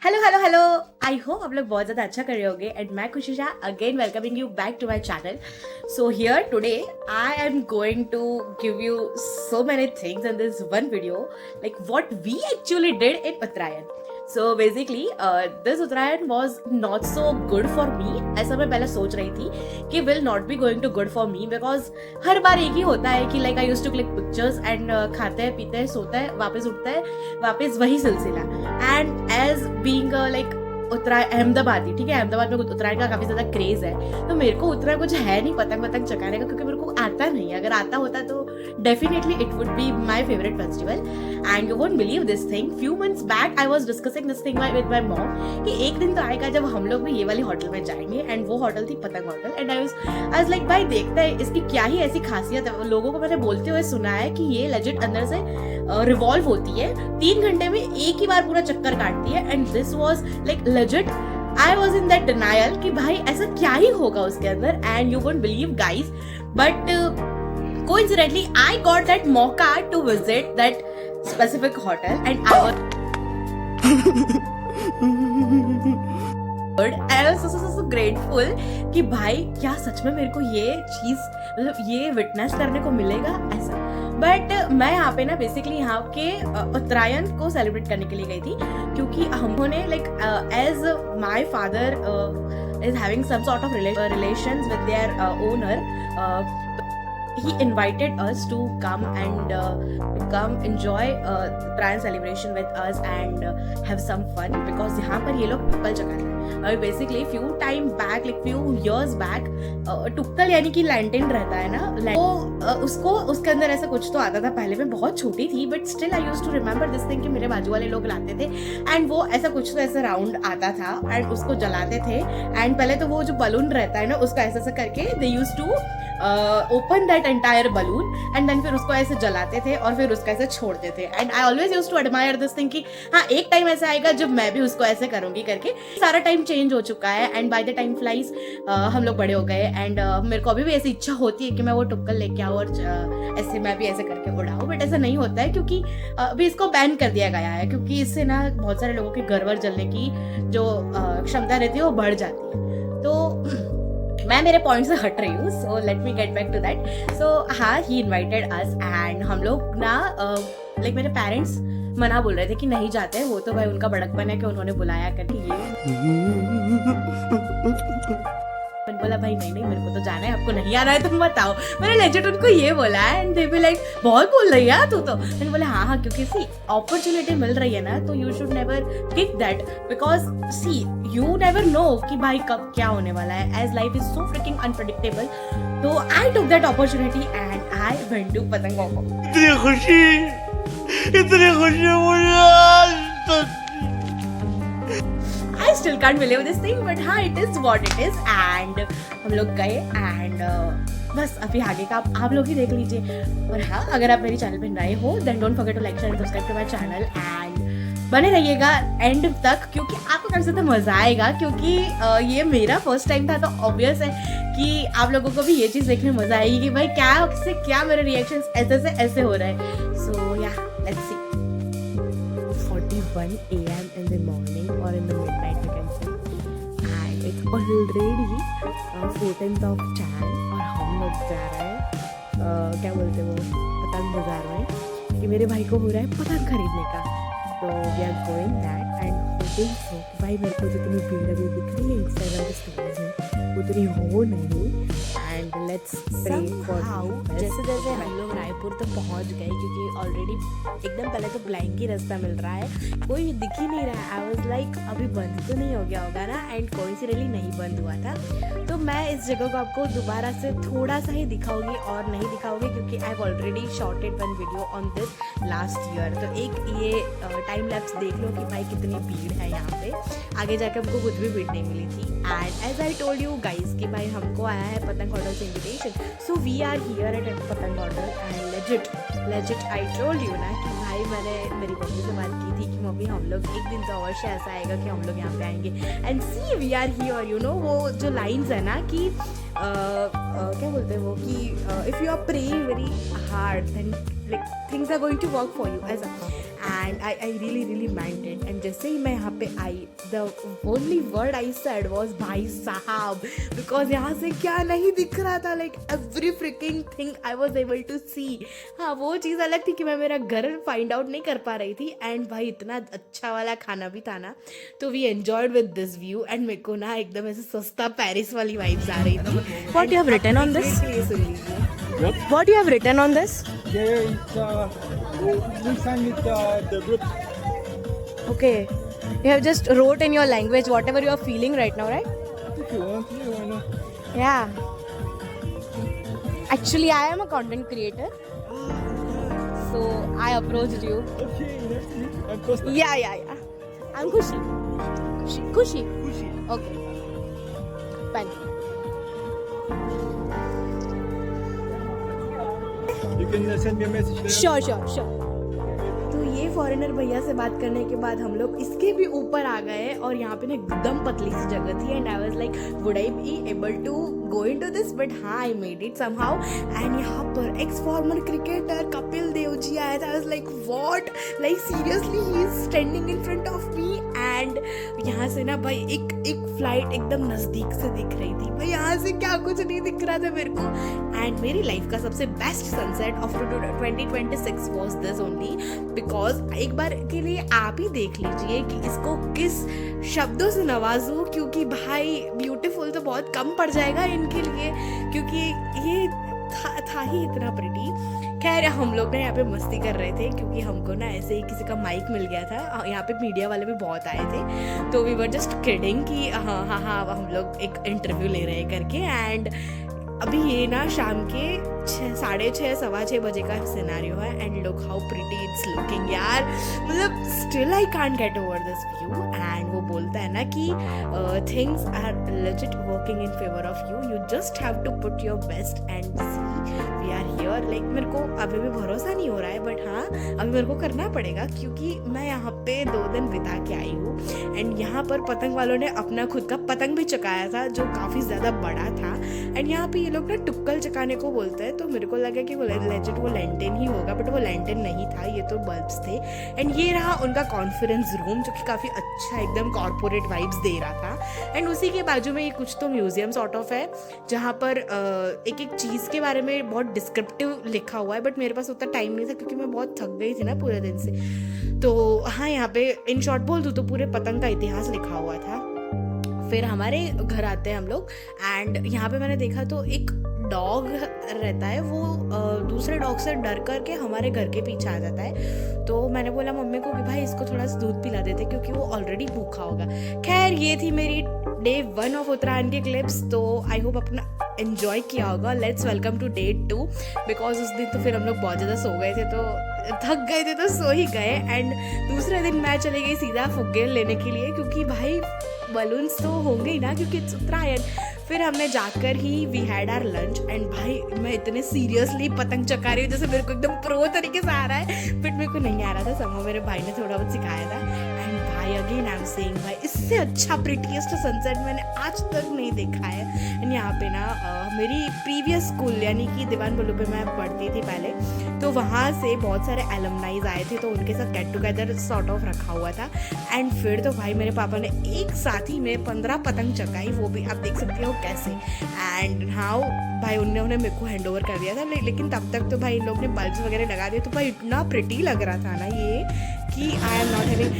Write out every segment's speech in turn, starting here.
Hello hello hello, I hope आप लोग बहुत ज़्यादा अच्छा कर रहे होंगे एंड मैं Khushi Shah again welcoming you back to my channel. So here today I am going to give you so many things in this one video, like what we actually did in Uttarayan. So basically this Uttarayan was not so good for me. ऐसा मैं पहले सोच रही थी कि will not be going to good for me because हर बार एक ही होता है कि like I used to click pictures and खाते हैं पीते हैं सोते हैं वापस उठते हैं वापस वही सिलसिला. And as being like उत्तरायण अहमदाबादी, ठीक है, अहमदाबाद में उत्तरायण का काफी ज्यादा क्रेज है, तो मेरे को उतना कुछ है नहीं पतंग पतंग चकाने का क्योंकि मेरे को आता नहीं है. अगर आता होता तो definitely it would be my favourite festival. And you won't believe this thing, few months back I was discussing this thing with my mom कि एक दिन तो आएगा जब हम लोग भी ये वाली होटल में जाएंगे. एंड वो होटल थी पतंग hotel. And I was like भाई देखता है इसकी क्या ही ऐसी खासियत है. लोगों को मैंने बोलते हुए सुना है कि ये लेजिट अंदर से रिवॉल्व होती है, 3 घंटे में एक ही बार पूरा चक्कर काटती है. And this was like legit I was in that denial कि भाई ऐसा क्या ही होगा उसके अंदर. And you won't believe guys, but coincidentally I got that मौका to visit that specific hotel and I was I was so grateful कि भाई क्या सच में मेरे को ये चीज मतलब ये विटनेस करने को मिलेगा ऐसा. बट मैं यहाँ पे ना बेसिकली यहाँ के उत्तरायण को सेलिब्रेट करने के लिए गई थी क्योंकि हमने like as my father is having some sort of relations with their owner. He invited us to come and come enjoy Uttarayan celebration with us and have some fun because यहाँ पर ये लोग टुक्कल चकाते हैं. अभी basically few time back, like few years back, टुक्कल यानी कि लैंटेन रहता है ना, तो उसको उसके अंदर ऐसा कुछ तो आता था. पहले मैं बहुत छोटी थी but still I used to remember this thing कि मेरे बाजू वाले लोग लाते थे एंड वो ऐसा कुछ तो ऐसा राउंड आता था एंड उसको जलाते थे. एंड पहले तो वो जो बलून रहता है ना उसको ऐसा ऐसा करके they used to open that entire balloon and then फिर उसको ऐसे जलाते थे और फिर उसको ऐसे छोड़ते थे. And I always used to admire this thing कि हाँ एक टाइम ऐसा आएगा जब मैं भी उसको ऐसे करूंगी करके. सारा टाइम चेंज हो चुका है and by the time flies हम लोग बड़े हो गए एंड मेरे को अभी भी ऐसी इच्छा होती है कि मैं वो टुक्कल लेके आऊँ और ऐसे मैं भी ऐसे करके उड़ाऊँ. बट ऐसा नहीं होता है क्योंकि अभी इसको बैन कर दिया गया है क्योंकि इससे ना बहुत सारे लोगों के घर वर जलने की जो क्षमता रहती है वो बढ़ जाती है. तो मैं मेरे पॉइंट से हट रही हूँ. So let me get back to that. So हाँ, ही इन्वाइटेड अस एंड हम लोग ना लाइक मेरे पेरेंट्स मना बोल रहे थे कि नहीं जाते. वो तो भाई उनका बड़कपन है कि उन्होंने बुलाया करके ये मैंने बोला भाई नहीं मेरे को तो जाना है, आपको नहीं आ रहा है तुम बताओ. मैंने लेजिट उनको ये बोला है एंड दे बी लाइक बहुत बोल रही है तू तो. मैंने बोला हाँ क्योंकि सी अपॉर्चुनिटी मिल रही है ना तो you should never kick that because see you never know कि भाई कब क्या होने वाला है. As life is so freaking unpredictable. तो I took that opportunity and I went to Patang off. इतनी खुशी मुझे I still can't believe this thing, but हाँ it is what it is. And हम लोग गए and बस अभी आगे का आप लोग ही देख लीजिए. और हाँ अगर आप मेरी चैनल पे नए हो then don't forget to like, share and subscribe to my channel and बने रहिएगा एंड तक क्योंकि आपको काफी ज़्यादा मजा आएगा क्योंकि ये मेरा फर्स्ट टाइम था. तो ऑब्वियस है कि आप लोगों को भी ये चीज़ देखने में मजा आएगी कि भाई क्या से क्या मेरे रिएक्शंस ऐसे से ऐसे हो रहे हैं. सो या let's see. 41 AM in the morning or in the midnight you can say and it's already 14th of Jan और हम लोग जा रहे हैं क्या बोलते हैं वो पतंग बाजार में कि मेरे भाई को हो रहा है पतंग खरीदने का. तो we are going that and hoping so कि भाई मेरे को जितनी भीड़ अभी दिख रही है इंस्टाग्राम के स्टोरीज में उतनी हो नहीं. एंड लेट्स प्रे फॉर जैसे जैसे हम लोग रायपुर तक पहुंच गए क्योंकि ऑलरेडी एकदम पहले तो ब्लैंक ही रास्ता मिल रहा है, कोई दिख ही नहीं रहा है. आई वाज लाइक अभी बंद तो नहीं हो गया होगा ना एंड कोइंसिडेंटली नहीं बंद हुआ था. तो मैं इस जगह को आपको दोबारा से थोड़ा सा ही दिखाऊंगी और नहीं दिखाऊंगी क्योंकि I have already shotted one video on this last year. तो एक ये टाइम लैप्स देख लो कि भाई कितनी भीड़ है यहाँ पे. आगे जाके हमको कुछ भी भीड़ नहीं मिली थी. And as I told you guys कि भाई हमको आया है पतंग होटल से इन्विटेशन. So we are here at Patang hotel and legit I told you ना कि भाई मैंने मेरी मम्मी से बात की थी कि मम्मी हम लोग एक दिन तो अवश्य ऐसा आएगा कि हम लोग यहाँ पे आएंगे. And see we are here you know वो जो लाइन्स है ना कि क्या बोलते हैं वो कि if you are praying very hard then like things are going to work for you ऐसा. And I really meant it. एंड जैसे ही मैं यहाँ पे आई, the only word I said was भाई साहब, बिकॉज यहाँ से क्या नहीं दिख रहा था, like every freaking thing I was able to see. हाँ, वो चीज़ अलग थी कि मैं मेरा घर फाइंड आउट नहीं कर पा रही थी. एंड भाई इतना अच्छा वाला खाना भी था ना, तो we enjoyed with this view. And मेरे को ना एकदम ऐसे सस्ता पेरिस वाली वाइब्स आ रही थी. What you have written on this? सुन लीजिए. What you have written on this? Yeah, we sang it the group. Okay. You have just wrote in your language whatever you are feeling right now, right? If you want, yeah, why not? Yeah. Actually, I am a content creator. So I approached you. Okay, nice to meet you. I'm Costa. Yeah. I'm Kushi. Kushi. Kushi. Okay. Fine. You can send me a message there. Sure. तो ये foreigner भैया से बात करने के बाद हम लोग इसके भी ऊपर आ गए और यहाँ पे ना एकदम पतली सी जगह थी. And I was like would I be able to go into this, but हाँ I made it somehow. And यहाँ पर ex former cricketer Kapil Dev ji आया था. I was like what, like seriously he is standing in front of me. And यहाँ से ना भाई एक फ्लाइट एकदम नज़दीक से दिख रही थी. भाई यहाँ से क्या कुछ नहीं दिख रहा था मेरे को. एंड मेरी लाइफ का सबसे best sunset of 2026 was this only, because एक बार के लिए आप ही देख लीजिए कि इसको किस शब्दों से नवाजूं, क्योंकि भाई ब्यूटीफुल तो बहुत कम पड़ जाएगा इनके लिए, क्योंकि ये था ही इतना प्रिटी. खैर हम लोग ना यहाँ पे मस्ती कर रहे थे क्योंकि हमको ना ऐसे ही किसी का माइक मिल गया था. यहाँ पे मीडिया वाले भी बहुत आए थे, तो वी वर जस्ट किडिंग कि हाँ हम लोग एक इंटरव्यू ले रहे हैं करके. एंड अभी ये ना शाम के 6:30 6:15 बजे का सिनेरियो है. And look how pretty it's looking यार, मतलब still I can't get over this view. And वो बोलता है ना कि things are legit working in favour of you, you just have to put your best and see we are here. Like मेरे को अभी भी भरोसा नहीं हो रहा है, बट हाँ अभी मेरे को करना पड़ेगा क्योंकि मैं यहाँ पे 2 दिन बिता के आई हूँ. एंड यहाँ पर पतंग वालों ने अपना खुद का पतंग भी चकाया था जो काफ़ी ज़्यादा बड़ा था. एंड यहाँ पे ये लोग ना टुक्कल चकाने को बोलते हैं, तो मेरे को लगा कि वो लेजिट वो लैंटेन ही होगा, बट वो लैंटेन नहीं था, ये तो बल्ब्स थे. एंड ये रहा उनका कॉन्फ्रेंस रूम जो कि काफ़ी अच्छा एकदम कॉर्पोरेट वाइब्स दे रहा था. एंड उसी के बाजू में ये कुछ तो म्यूजियम सॉर्ट ऑफ है जहाँ पर एक चीज़ के बारे में बहुत डिस्क्रिप्टिव लिखा हुआ है, बट मेरे पास उतना टाइम नहीं था क्योंकि मैं बहुत थक गई थी ना पूरे दिन से. तो हाँ यहाँ पे इन शॉर्ट बोल दूँ तो पूरे पतंग का इतिहास लिखा हुआ था. फिर हमारे घर आते हैं हम लोग. एंड यहाँ पे मैंने देखा तो एक डॉग रहता है, वो दूसरे डॉग से डर करके हमारे घर के पीछे आ जाता है. तो मैंने बोला मम्मी को कि भाई इसको थोड़ा सा दूध पिला देते क्योंकि वो ऑलरेडी भूखा होगा. खैर ये थी मेरी डे 1 ऑफ उत्तरायण के क्लिप्स. तो आई होप अपना एन्जॉय किया होगा. Let's welcome to day 2, because उस दिन तो फिर हम लोग बहुत ज़्यादा सो गए थे, तो थक गए थे तो सो ही गए. एंड दूसरे दिन मैं चली गई सीधा फुग्गे लेने के लिए क्योंकि भाई बलून्स तो होंगे ही ना क्योंकि इट्स उत्तरायण. फिर हमने जाकर ही we had our lunch. And भाई मैं इतने सीरियसली पतंग चका रही हूँ जैसे मेरे को एकदम प्रो तरीके से आ रहा है, बट मेरे को नहीं आ रहा था. समझो मेरे भाई ने थोड़ा बहुत सिखाया था. एंड भाई अगेन आई एम सेइंग भाई इससे अच्छा प्रिटीएस्ट सनसेट मैंने आज तक नहीं देखा है. एंड यहाँ पे ना मेरी प्रीवियस स्कूल यानी कि दीवान बल्लू पे मैं पढ़ती थी पहले, तो वहाँ से बहुत सारे एलुमनाइज आए थे, तो उनके साथ गेट टुगेदर सॉर्ट ऑफ रखा हुआ था. एंड फिर तो भाई मेरे पापा ने एक साथ ही में 15 पतंग चकाई, वो भी आप देख सकते हो कैसे. एंड हाउ भाई उन्होंने मेरे को हैंड ओवर कर दिया था, लेकिन तब तक तो भाई इन लोग ने बल्ब्स वगैरह लगा दिए. तो भाई इतना प्रिटी लग रहा था ना ये कि I am not having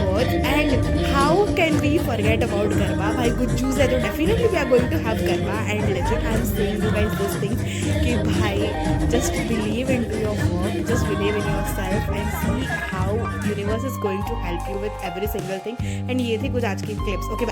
words. And how can we forget about garba. भाई गुज्जूज है तो definitely we are going to have garba. And legit I am saying you guys this thing कि भाई just believe in to your work, just believe in yourself and see how universe is going to help you with every single thing. And ये थी कुछ आज की clips. Okay.